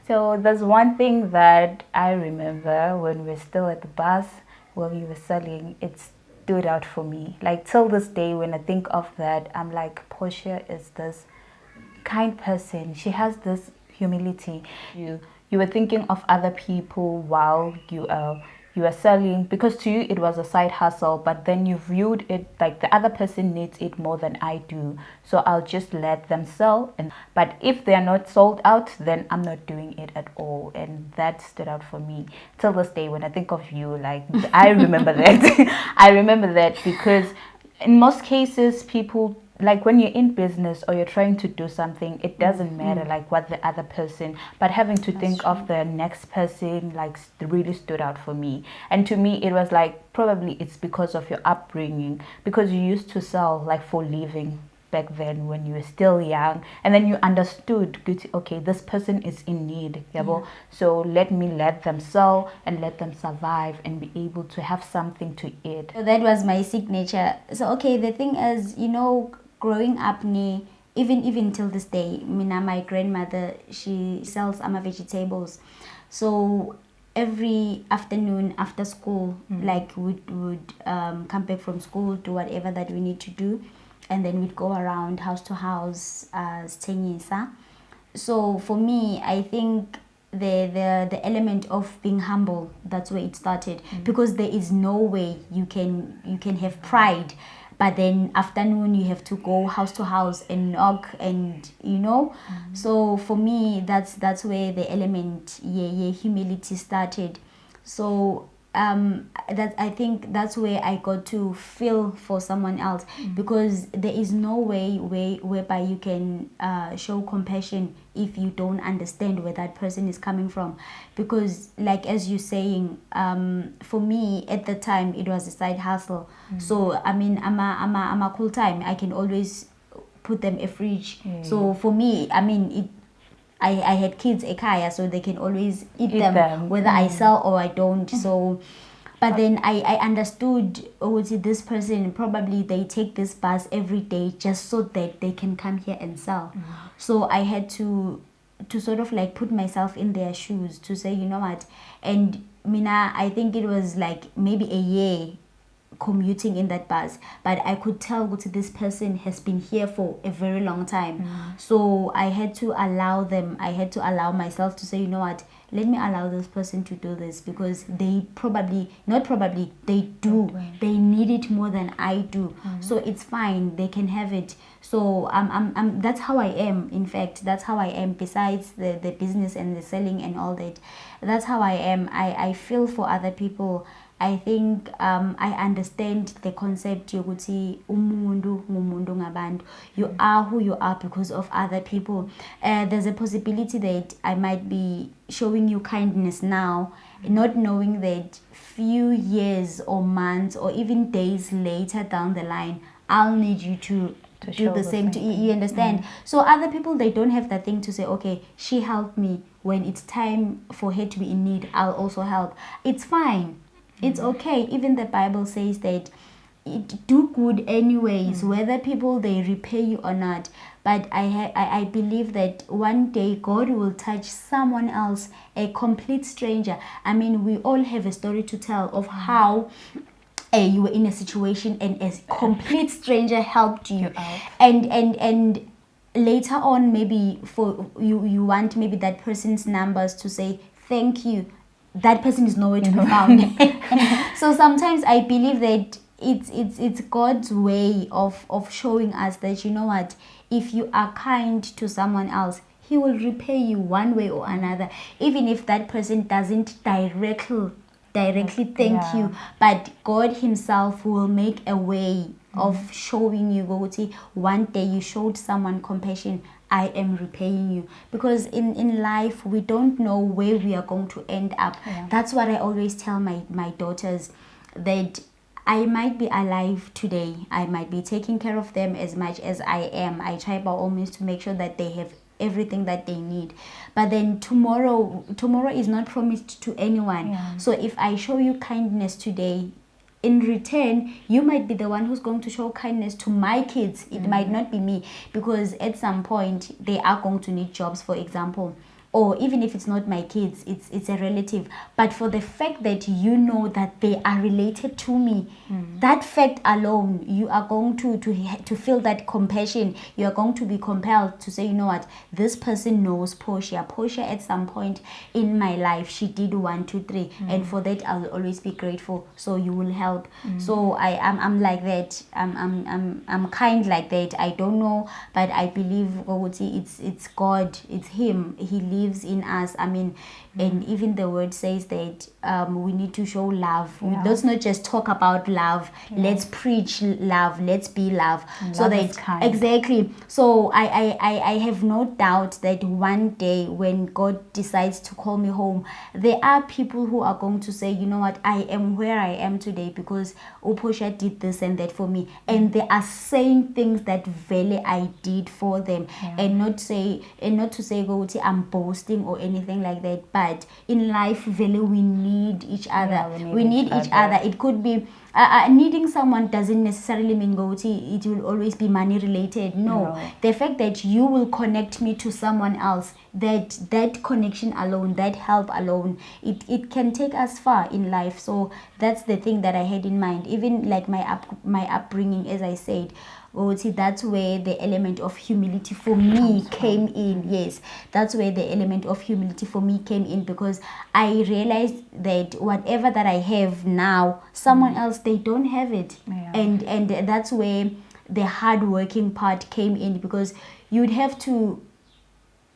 So there's one thing that I remember when we were still at the bus, when you were selling, it stood out for me. Like till this day, when I think of that, I'm like, Portia is this kind person. She has this humility. You were thinking of other people while you are selling, because to you it was a side hustle, but then you viewed it like the other person needs it more than I do, so I'll just let them sell. And but if they are not sold out, then I'm not doing it at all. And that stood out for me till this day. When I think of you, like, I remember that. I remember that because in most cases, people, like when you're in business or you're trying to do something, it doesn't matter like what the other person, but having to think of the next person, like, really stood out for me. And to me it was like, probably it's because of your upbringing, because you used to sell like for living back then when you were still young, and then you understood, good, okay, this person is in need, so let them sell and let them survive and be able to have something to eat. So that was my signature. So okay, the thing is, growing up even till this day, Mina, my grandmother, she sells vegetables. So every afternoon after school, like would come back from school, do whatever that we need to do, and then we'd go around house to house as Tenyisa. So for me, I think the element of being humble, that's where it started, because there is no way you can have pride, but then afternoon you have to go house to house and knock, and so for me, that's where the element, humility started. So that I think that's where I got to feel for someone else, because there is no way whereby you can show compassion if you don't understand where that person is coming from. Because like as you're saying, for me at the time it was a side hustle. So I mean, I'm a cool time, I can always put them a fridge. So for me, I mean, I had kids ekaya, so they can always eat them whether I sell or I don't. So but then I understood, oh, this person, probably they take this bus every day just so that they can come here and sell. So I had to sort of like put myself in their shoes to say, you know what. And Mina, I think it was like maybe a year commuting in that bus, but I could tell that this person has been here for a very long time. So I had to allow myself to say, you know what, let me allow this person to do this, because they they do, they need it more than I do. So it's fine, they can have it. So that's how I am. In fact, that's how I am. Besides the business and the selling and all that, that's how I am. I feel for other people. I think I understand the concept yokuthi umuntu ngumuntu ngabantu. You are who you are because of other people. There's a possibility that I might be showing you kindness now, not knowing that few years or months or even days later down the line, I'll need you to do the same to you understand. So other people, they don't have that thing to say, okay, she helped me. When it's time for her to be in need, I'll also help. It's fine. It's okay. Even the Bible says that do good anyways, whether people they repay you or not. But I believe that one day God will touch someone else, a complete stranger. I mean, we all have a story to tell of how you were in a situation and a complete stranger helped you, and later on, maybe for you want maybe that person's numbers to say thank you. That person is nowhere to be found. So sometimes I believe that it's God's way of showing us that, you know what, if you are kind to someone else, He will repay you one way or another, even if that person doesn't directly thank you, but God Himself will make a way of showing you, one day you showed someone compassion, I am repaying you. Because in life, we don't know where we are going to end up. That's what I always tell my daughters, that I might be alive today, I might be taking care of them as much as I am. I try by all means to make sure that they have everything that they need, but then tomorrow is not promised to anyone. So if I show you kindness today, in return you might be the one who's going to show kindness to my kids. It might not be me, because at some point they are going to need jobs, for example, or even if it's not my kids, it's a relative, but for the fact that you know that they are related to me, that fact alone, you are going to feel that compassion. You are going to be compelled to say, you know what, this person knows Portia. Portia at some point in my life, she did 1, 2, 3, and for that I will always be grateful. So you will help. So I'm like that. I'm kind like that. I don't know, but I believe it's God, it's Him. He lives in us. I mean, and even the word says that we need to show love. Yeah. Let's not just talk about love. Let's preach love. Let's be love. And so love that is kind. exactly. So I have no doubt that one day when God decides to call me home, there are people who are going to say, you know what, I am where I am today because Portia did this and that for me, and they are saying things that really I did for them, and not to say go to I'm boasting or anything like that. But in life, really, we need each other. Yeah, we need each other. It could be needing someone doesn't necessarily mean go to it will always be money related. No, the fact that you will connect me to someone else, that connection alone, that help alone, it can take us far in life. So that's the thing that I had in mind. Even like my upbringing, as I said, that's where the element of humility for me came in. Yes, that's where the element of humility for me came in, because I realized that whatever that I have now, someone else, they don't have it. And that's where the hard working part came in, because you'd have to,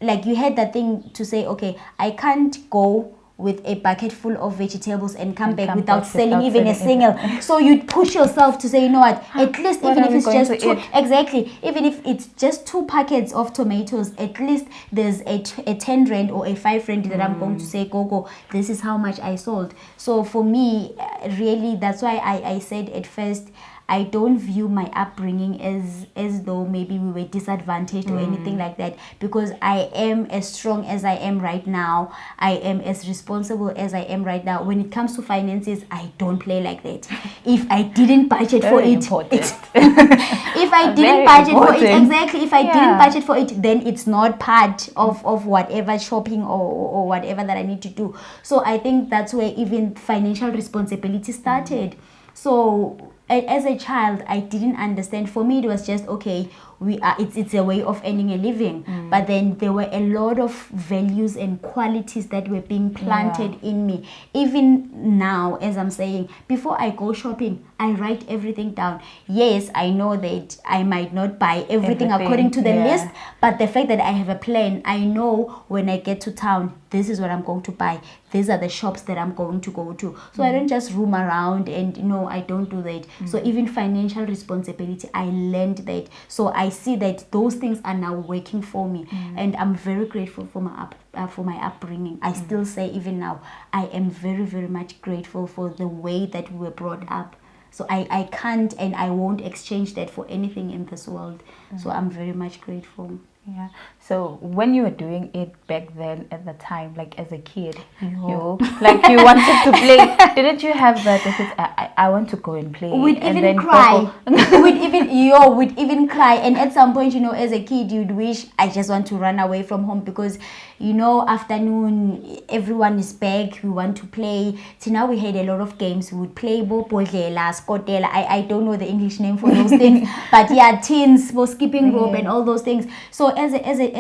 like, you had that thing to say, okay, I can't go with a bucket full of vegetables and come back without selling even a single. So you'd push yourself to say, you know what, at least even if it's just two, exactly, even if it's just 2 packets of tomatoes, at least there's a 10 rand or a 5 rand that I'm going to say, go, this is how much I sold. So for me, really, that's why I said at first, I don't view my upbringing as though maybe we were disadvantaged or anything like that, because I am as strong as I am right now. I am as responsible as I am right now. When it comes to finances, I don't play like that. If I didn't budget for it, if I didn't budget for it, exactly, if I didn't budget for it, then it's not part of whatever shopping or whatever that I need to do. So I think that's where even financial responsibility started. So as a child, I didn't understand. For me, it was just, okay, it's a way of earning a living. But then there were a lot of values and qualities that were being planted in me. Even now, as I'm saying, before I go shopping, I write everything down. Yes, I know that I might not buy everything according to the list, but the fact that I have a plan, I know when I get to town, this is what I'm going to buy. These are the shops that I'm going to go to. So I don't just roam around, and no, I don't do that. So even financial responsibility, I learned that. So I see that those things are now working for me, and I'm very grateful for my upbringing. I still say even now, I am very, very much grateful for the way that we were brought up. So I can't and I won't exchange that for anything in this world. So I'm very much grateful. Yeah. So when you were doing it back then at the time, like as a kid, you wanted to play. Didn't you have that? I want to go and play. We'd and even then cry. we'd even cry. And at some point, as a kid, you'd wish I just want to run away from home, because afternoon, everyone is back. We want to play. So now we had a lot of games. We would play Bopodlela, Skotela. I don't know the English name for those things, but teens, skipping rope and all those things. So as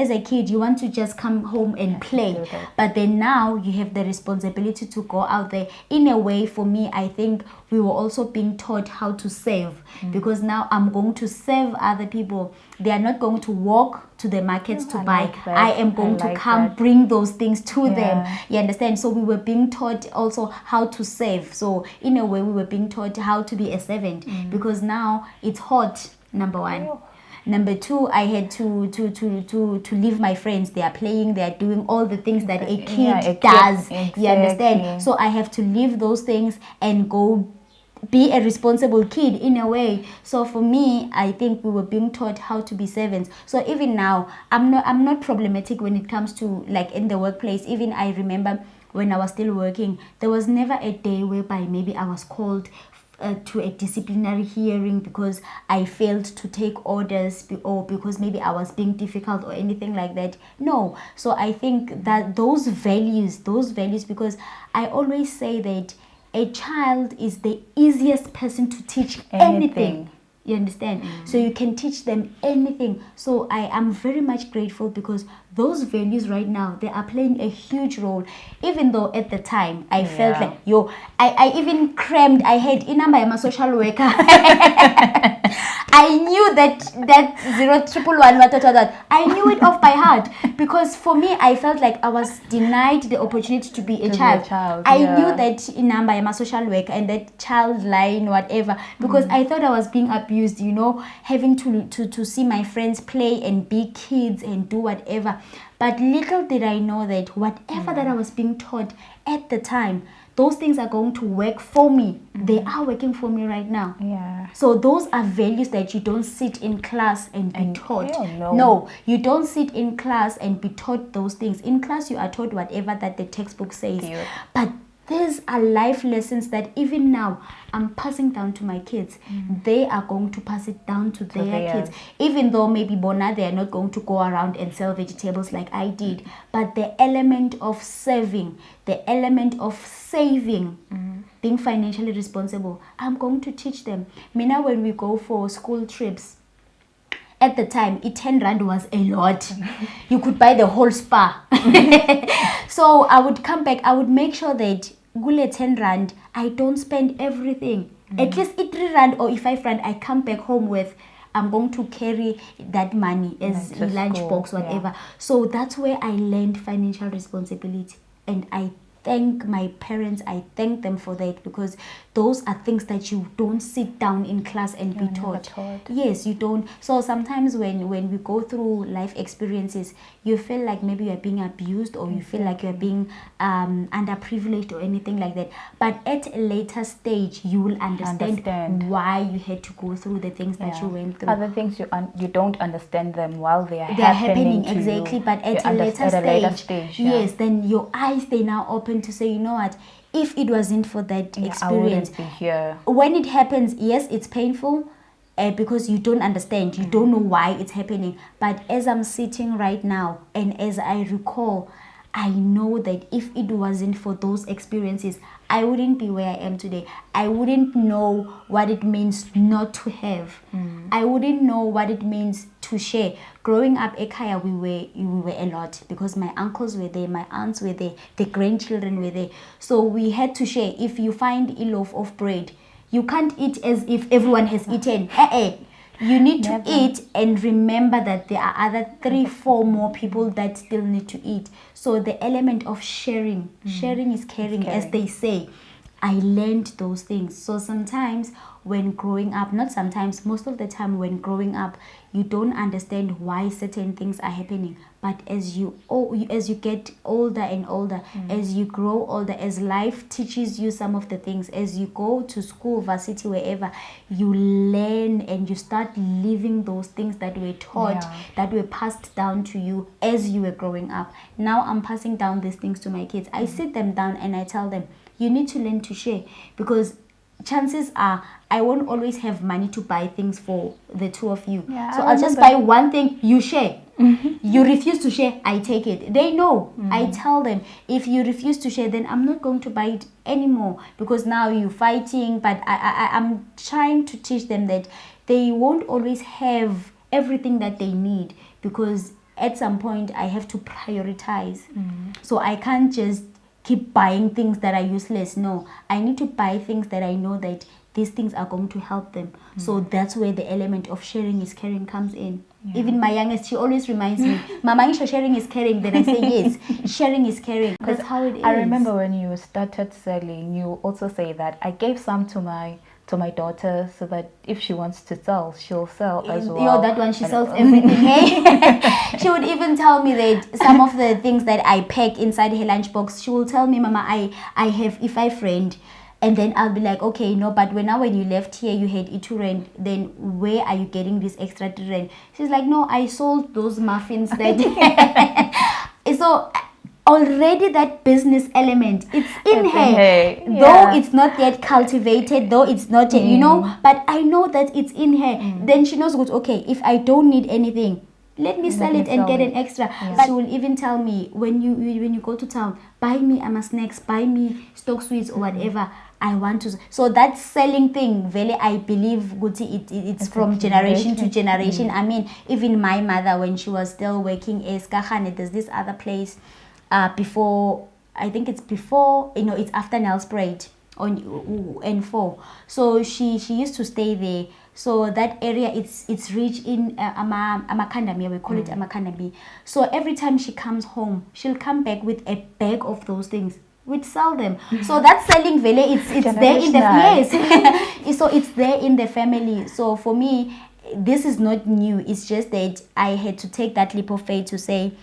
a kid, you want to just come home and play. But then now you have the responsibility to go out there. In a way, for me, I think we were also being taught how to save, because now I'm going to serve other people. They are not going to walk to the markets to buy. Like I am going to come bring those things to them. You understand? So we were being taught also how to save. So in a way, we were being taught how to be a servant, because now it's hot, number one. Number 2, I had to leave my friends. They are playing, they are doing all the things that a kid does. Exactly. You understand? So I have to leave those things and go be a responsible kid in a way. So for me, I think we were being taught how to be servants. So even now, I'm not problematic when it comes to, like, in the workplace. Even I remember when I was still working, there was never a day whereby maybe I was called to a disciplinary hearing because I failed to take orders or because maybe I was being difficult or anything like that. No. So I think that those values, because I always say that a child is the easiest person to teach anything. You understand? So you can teach them anything. So I am very much grateful because those values right now, they are playing a huge role. Even though at the time I felt like, I even crammed, I had in my social worker. I knew that 0111, I knew it off by heart because for me, I felt like I was denied the opportunity to be a child. I knew that in number I'm a social worker and that child line, whatever, because I thought I was being abused, having to see my friends play and be kids and do whatever. But little did I know that whatever that I was being taught at the time, those things are going to work for me. They are working for me right now. So those are values that you don't sit in class and be taught. No, you don't sit in class and be taught those things. In class, you are taught whatever that the textbook says. But these are life lessons that even now I'm passing down to my kids. They are going to pass it down to their kids. Even though maybe Bona, they are not going to go around and sell vegetables like I did. But the element of serving, the element of saving, being financially responsible, I'm going to teach them. Mina, when we go for school trips, at the time, 10 rand was a lot. You could buy the whole spa. So I would come back, I would make sure that gule 10 rand, I don't spend everything. At least 3 rand or 5 rand, I come back home with, I'm going to carry that money as a lunchbox, whatever. So that's where I learned financial responsibility. And I thank my parents, I thank them for that because those are things that you don't sit down in class and be taught. Yes, you don't. So sometimes when we go through life experiences, you feel like maybe you're being abused or you feel like you're being underprivileged or anything like that. But at a later stage, you will understand why you had to go through the things that you went through. Other things you don't understand them while they are happening. To exactly. you. But at a later stage, yes, then your eyes, they now open to say, you know what, if it wasn't for that experience, I wouldn't be here. When it happens, yes, it's painful because you don't understand, you don't know why it's happening. But as I'm sitting right now and as I recall, I know that if it wasn't for those experiences, I wouldn't be where I am today. I wouldn't know what it means not to have. I wouldn't know what it means to share. Growing up, Ekaya, we were a lot because my uncles were there, my aunts were there, the grandchildren were there. So we had to share. If you find a loaf of bread, you can't eat as if everyone has eaten. You need to eat and remember that there are other 3-4 more people that still need to eat. So the element of sharing is caring, as they say. I learned those things. So sometimes when growing up, not sometimes, most of the time when growing up, you don't understand why certain things are happening. But as you get older and older, as you grow older, as life teaches you some of the things, as you go to school, varsity, wherever, you learn and you start living those things that were taught, that were passed down to you as you were growing up. Now I'm passing down these things to my kids. I sit them down and I tell them, you need to learn to share, because chances are I won't always have money to buy things for the two of you. So I'll just buy one thing, you share. You refuse to share, I take it. They know. I tell them, if you refuse to share, then I'm not going to buy it anymore, because now you're fighting. But I'm trying to teach them that they won't always have everything that they need, because at some point I have to prioritize. So I can't just keep buying things that are useless. No, I need to buy things that I know that these things are going to help them. So that's where the element of sharing is caring comes in. Even my youngest, she always reminds me, Mama Isha, sharing is caring. Then I say, yes, sharing is caring. That's how it is. I remember when you started selling, you also say that I gave some to my daughter so that if she wants to sell, she'll sell as well. That one, she sells everything. Hey? She would even tell me that some of the things that I pack inside her lunchbox, she will tell me, Mama, I have if I friend. And then I'll be like, okay, no, but when you left here, you had E2 rand, then where are you getting this extra 3 rand? She's like, no, I sold those muffins that. So already that business element, it's in It's in her. her, Though yeah. it's not yet cultivated, though it's not yet, but I know that it's in her. Then she knows, good, okay, if I don't need anything, let me sell it and sell get it. an extra. But she will even tell me, when you go to town, buy me snacks, buy me stock sweets or whatever I want to. So that selling thing, really, I believe, Guti, it's from generation to generation. I mean, even my mother, when she was still working as Kahane, there's this other place before, I think it's before, it's after Nelspruit on N4. So she used to stay there. So that area, it's rich in amakandami, we call it amakandami. So every time she comes home, she'll come back with a bag of those things. We'd sell them. So that selling value, it's there in the yes. So it's there in the family. So for me, this is not new. It's just that I had to take that leap of faith to say,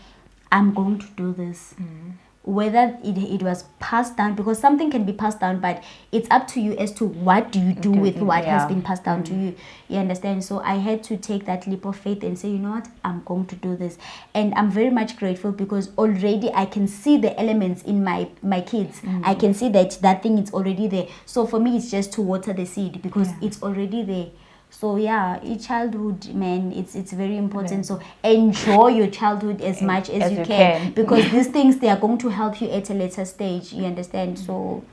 I'm going to do this. Whether it was passed down, because something can be passed down, but it's up to you as to what do you do with what has been passed down to you. You understand? So I had to take that leap of faith and say, you know what, I'm going to do this. And I'm very much grateful, because already I can see the elements in my kids. I can see that thing is already there. So for me, it's just to water the seed, because it's already there. So yeah, childhood, man, it's very important. So enjoy your childhood as much as you can, because these things, they are going to help you at a later stage. You understand? So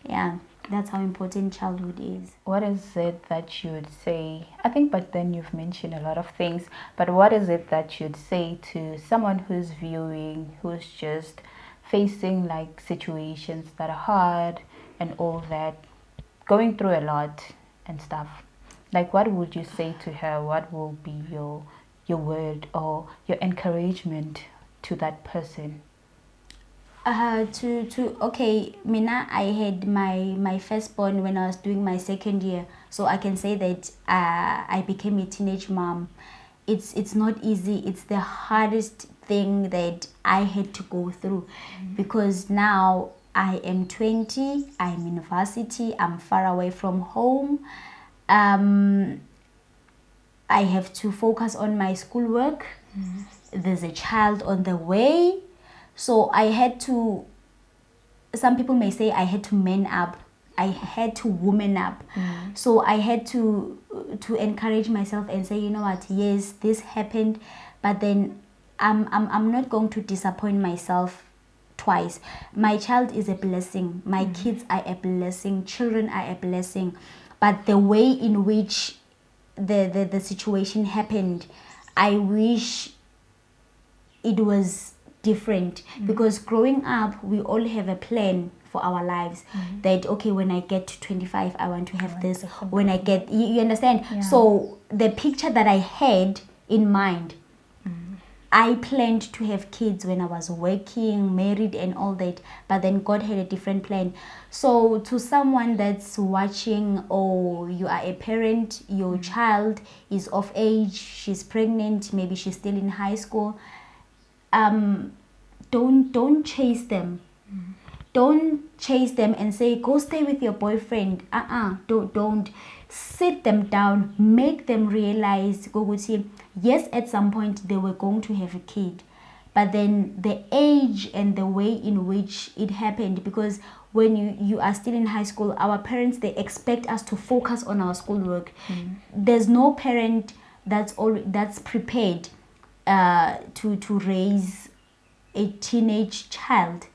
yeah, that's how important childhood is. What is it that you would say? I think, but then you've mentioned a lot of things. But what is it that you'd say to someone who's viewing, who's just facing like situations that are hard and all that, going through a lot and stuff? Like, what would you say to her? What will be your word or your encouragement to that person? Okay, Mina, I had my firstborn when I was doing my second year, so I can say that I became a teenage mom. It's not easy. It's the hardest thing that I had to go through, because now I am 20, I'm in university, I'm far away from home. I have to focus on my schoolwork. There's a child on the way. So I had to, some people may say I had to man up. I had to woman up. So I had to encourage myself and say, you know what, yes, this happened, but then I'm not going to disappoint myself twice. My child is a blessing. My kids are a blessing. Children are a blessing. But the way in which the situation happened, I wish it was different, because growing up, we all have a plan for our lives, that okay, when I get to 25, I want to have this. When I get, you understand? So the picture that I had in mind, I planned to have kids when I was working, married and all that, but then God had a different plan. So to someone that's watching, or you are a parent, your child is of age, she's pregnant, maybe she's still in high school, don't chase them. Don't chase them and say, go stay with your boyfriend. Don't. Sit them down, make them realize, yes, at some point they were going to have a kid, but then the age and the way in which it happened, because when you are still in high school, our parents, they expect us to focus on our schoolwork. There's no parent that's prepared to raise a teenage child.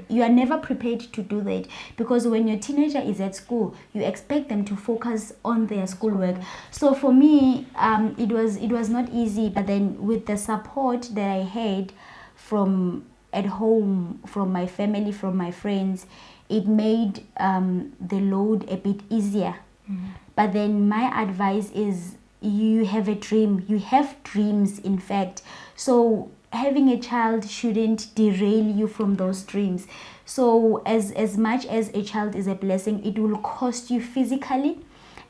You are never prepared to do that, because when your teenager is at school, you expect them to focus on their schoolwork. So for me, it was not easy, but then with the support that I had from at home, from my family, from my friends, it made the load a bit easier. But then my advice is, you have a dream, you have dreams, in fact. So having a child shouldn't derail you from those dreams. So as much as a child is a blessing, it will cost you physically,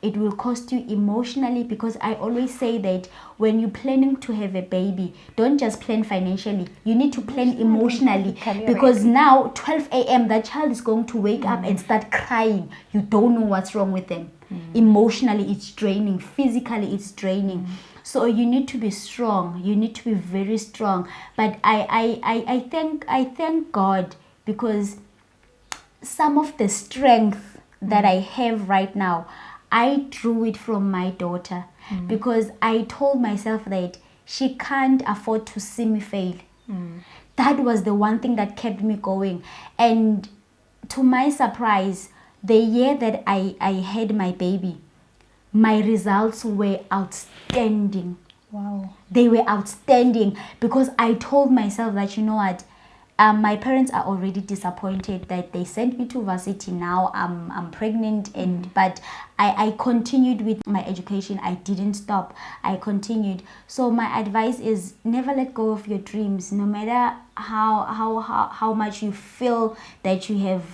it will cost you emotionally, because I always say that when you're planning to have a baby, don't just plan financially, you need to plan emotionally, because now 12 a.m. that child is going to wake up and start crying. You don't know what's wrong with them. Emotionally it's draining, physically it's draining. So you need to be strong. You need to be very strong. But I thank God, because some of the strength that I have right now, I drew it from my daughter, because I told myself that she can't afford to see me fail. That was the one thing that kept me going. And to my surprise, the year that I had my baby, my results were outstanding. Wow. They were outstanding, because I told myself that, you know what, my parents are already disappointed that they sent me to varsity. Now I'm pregnant, and but I continued with my education. I didn't stop. I continued. So my advice is, never let go of your dreams, no matter how much you feel that you have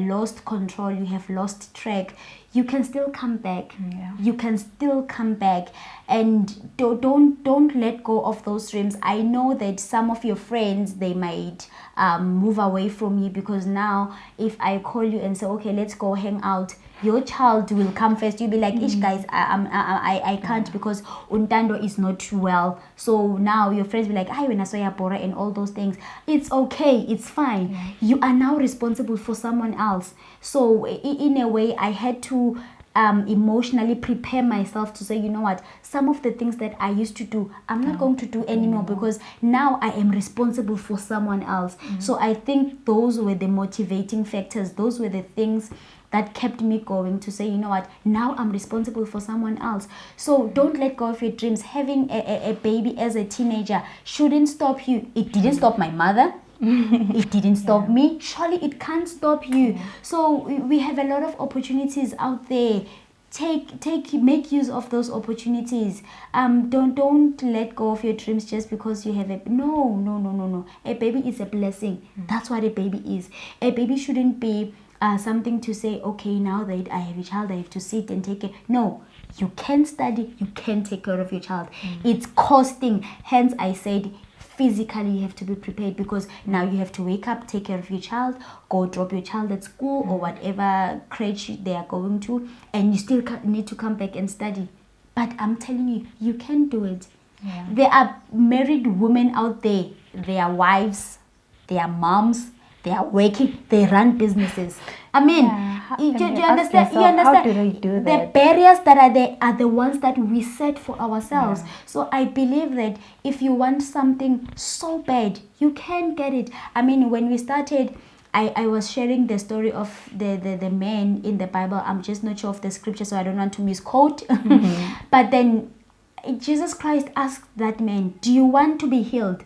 lost control, you have lost track. You can still come back. You can still come back, and don't let go of those dreams. I know that some of your friends, they might move away from you, because now if I call you and say, okay, let's go hang out, your child will come first. You'll be like, ish guys, I can't, because Untando is not well. So now your friends will be like, I when I saw Bora and all those things. It's okay, it's fine. You are now responsible for someone else. So in a way, I had to emotionally prepare myself to say, you know what, some of the things that I used to do, I'm not going to do anymore, because now I am responsible for someone else. So I think those were the motivating factors. Those were the things that kept me going, to say, you know what, now I'm responsible for someone else. So don't let go of your dreams. Having a baby as a teenager shouldn't stop you. It didn't stop my mother. It didn't stop me. Surely it can't stop you. So we have a lot of opportunities out there. Make use of those opportunities. Don't let go of your dreams just because you have no. A baby is a blessing. That's what a baby is. A baby shouldn't be something to say, okay, now that I have a child, I have to sit and take care. No, you can study, you can take care of your child. It's costing. Hence I said, physically you have to be prepared, because now you have to wake up, take care of your child, go drop your child at school or whatever crèche they are going to, and you still need to come back and study. But I'm telling you, you can do it. There are married women out there, they are wives, they are moms, they are working, they run businesses. I mean, do you understand? How do they do that? The barriers that are there are the ones that we set for ourselves. So I believe that if you want something so bad, you can get it. I mean, when we started, I was sharing the story of the man in the Bible. I'm just not sure of the scripture, so I don't want to misquote. But then Jesus Christ asked that man, do you want to be healed?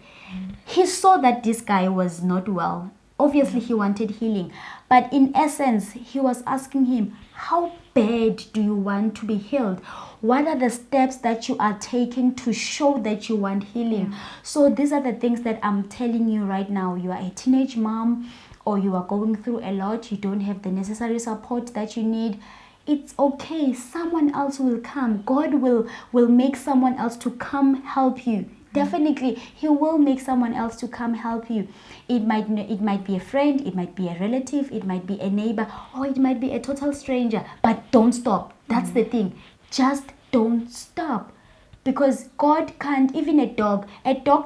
He saw that this guy was not well. Obviously, he wanted healing. But in essence, he was asking him, how bad do you want to be healed? What are the steps that you are taking to show that you want healing? So these are the things that I'm telling you right now. You are a teenage mom, or you are going through a lot. You don't have the necessary support that you need. It's okay. Someone else will come. God will make someone else to come help you. Definitely, he will make someone else to come help you. It might be a friend, it might be a relative, it might be a neighbor, or it might be a total stranger. But don't stop. That's the thing. Just don't stop. Because God can't, even a dog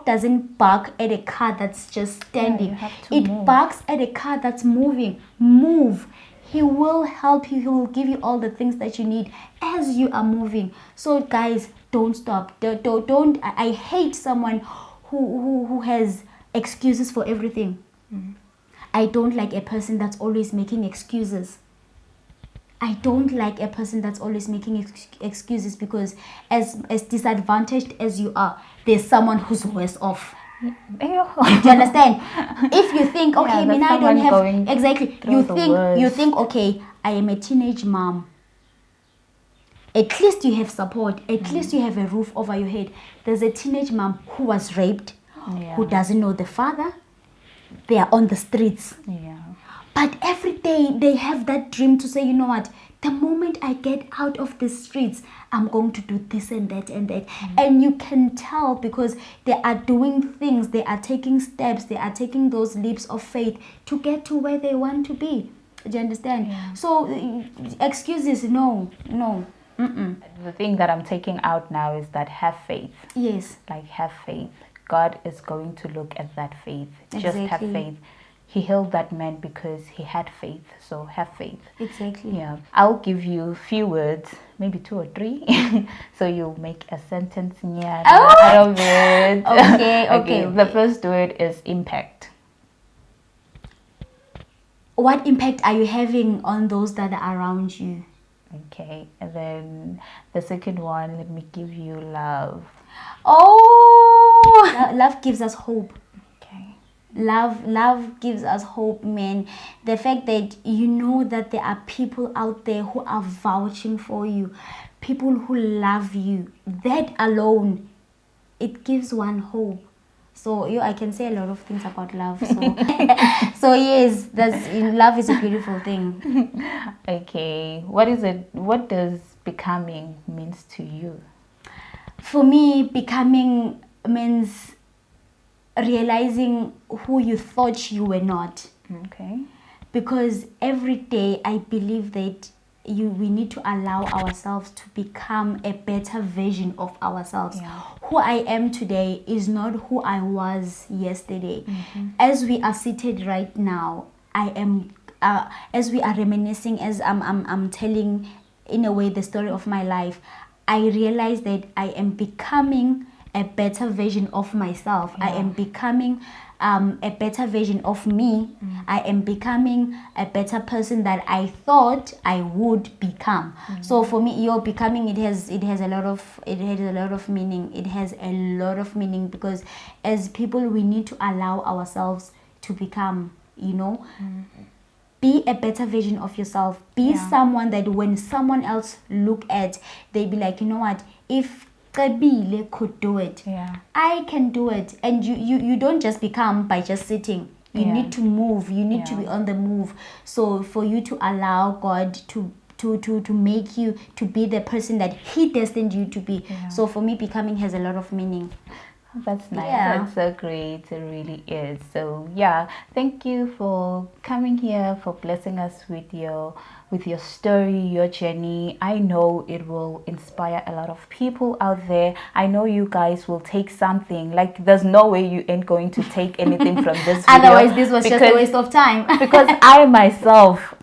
doesn't bark at a car that's just standing. It barks at a car that's moving. Move. He will help you. He will give you all the things that you need as you are moving. So guys, don't stop. Don't. I hate someone who has excuses for everything. I don't like a person that's always making excuses. I don't like a person that's always making excuses, because as disadvantaged as you are, there's someone who's worse off. Do you understand? If you think, okay, I don't have exactly, you think, okay, I am a teenage mom. At least you have support. At least you have a roof over your head. There's a teenage mom who was raped, who doesn't know the father. They are on the streets. But every day they have that dream to say, you know what, the moment I get out of the streets, I'm going to do this and that and that. And you can tell, because they are doing things, they are taking steps, they are taking those leaps of faith to get to where they want to be. Do you understand? So excuses, no. The thing that I'm taking out now is that have faith. Yes. Like, have faith. God is going to look at that faith. Just have Exactly. faith. He healed that man because he had faith. So have faith. Exactly. Yeah. I'll give you a few words, maybe 2 or 3. So you'll make a sentence out of it. Okay. The first word is impact. What impact are you having on those that are around you? Okay. And then the second one, let me give you love. Love gives us hope. Okay. Love gives us hope, man. The fact that you know that there are people out there who are vouching for you, people who love you, that alone, it gives one hope. So I can say a lot of things about love. So, so yes, love is a beautiful thing. Okay. What is it? What does becoming means to you? For me, becoming means realizing who you thought you were not. Okay. Because every day I believe that we need to allow ourselves to become a better version of ourselves. Yeah. Who I am today is not who I was yesterday. As we are seated right now, I am as we are reminiscing, as I'm telling in a way the story of my life, I realize that I am becoming a better version of myself. I am becoming a better version of me. I am becoming a better person that I thought I would become. So for me, your becoming, it has a lot of meaning. It has a lot of meaning because as people, we need to allow ourselves to become, be a better version of yourself. Be someone that when someone else look at, they be like, you know what, if Kabile could do it, I can do it. And you don't just become by just sitting. You need to move. You need to be on the move. So for you to allow God to make you to be the person that He destined you to be. So for me, becoming has a lot of meaning. That's nice. That's so great. It really is. So thank you for coming here, for blessing us with your story, your journey. I know it will inspire a lot of people out there. I know you guys will take something. Like, there's no way you ain't going to take anything from this video. Otherwise, this was just a waste of time. Because I myself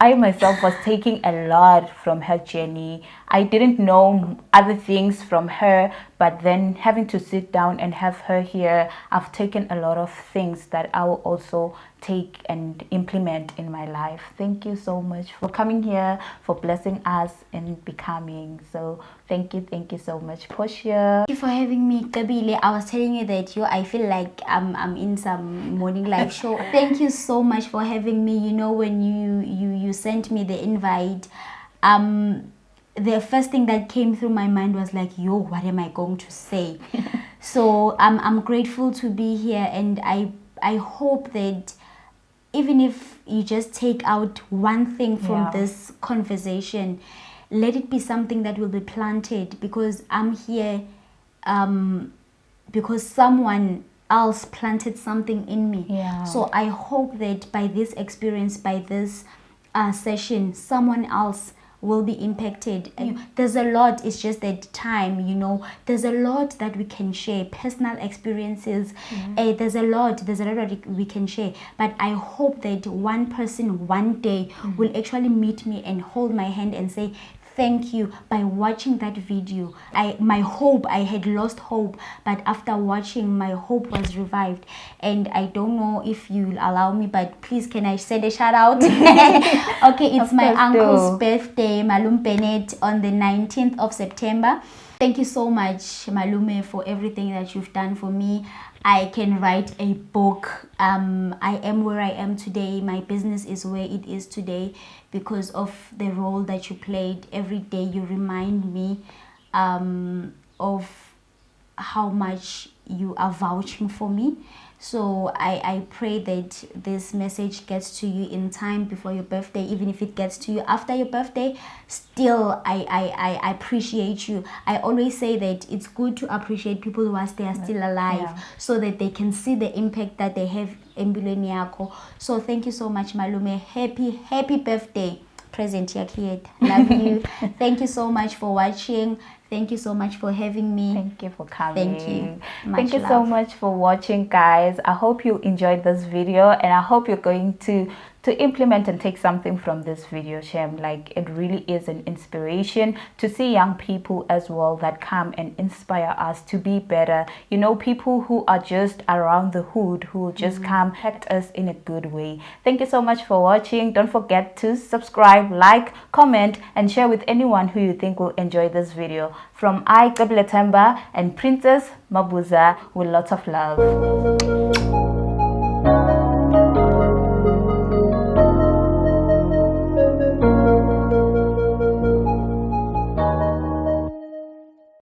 was taking a lot from her journey. I didn't know other things from her, but then having to sit down and have her here, I've taken a lot of things that I will also take and implement in my life. Thank you so much for coming here, for blessing us and becoming. So thank you so much, Portia. Thank you for having me, Kabile. I was telling you that I feel like I'm in some morning live show. Thank you so much for having me. When you sent me the invite, the first thing that came through my mind was like, what am I going to say? So I'm grateful to be here, and I hope that even if you just take out one thing from this conversation, let it be something that will be planted, because I'm here because someone else planted something in me. So I hope that by this experience, by this session, someone else will be impacted. There's a lot, it's just that time, there's a lot that we can share, personal experiences. There's a lot that we can share, but I hope that one person one day will actually meet me and hold my hand and say thank you. By watching that video, I had lost hope, but after watching, my hope was revived. And I don't know if you'll allow me, but please, can I send a shout out? Okay, it's my uncle's birthday, Malum Bennett, on the 19th of September. Thank you so much, Malume, for everything that you've done for me. I can write a book. I am where I am today. My business is where it is today because of the role that you played. Every day you remind me of how much you are vouching for me. So I pray that this message gets to you in time before your birthday. Even if it gets to you after your birthday, still I appreciate you. I always say that it's good to appreciate people whilst they are still alive, so that they can see the impact that they have in Bileniako. So thank you so much, Malume. Happy birthday. present here, kid. Love you. Thank you so much for watching. Thank you so much for having me. Thank you for coming. Thank you. Thank you so much for watching, guys. I hope you enjoyed this video, and I hope you're going to implement and take something from this video, Shem. Like, it really is an inspiration to see young people as well that come and inspire us to be better. You know, people who are just around the hood, who just come impact us in a good way. Thank you so much for watching. Don't forget to subscribe, like, comment, and share with anyone who you think will enjoy this video. From I, cebilethemba, and Princess Mabuza, with lots of love.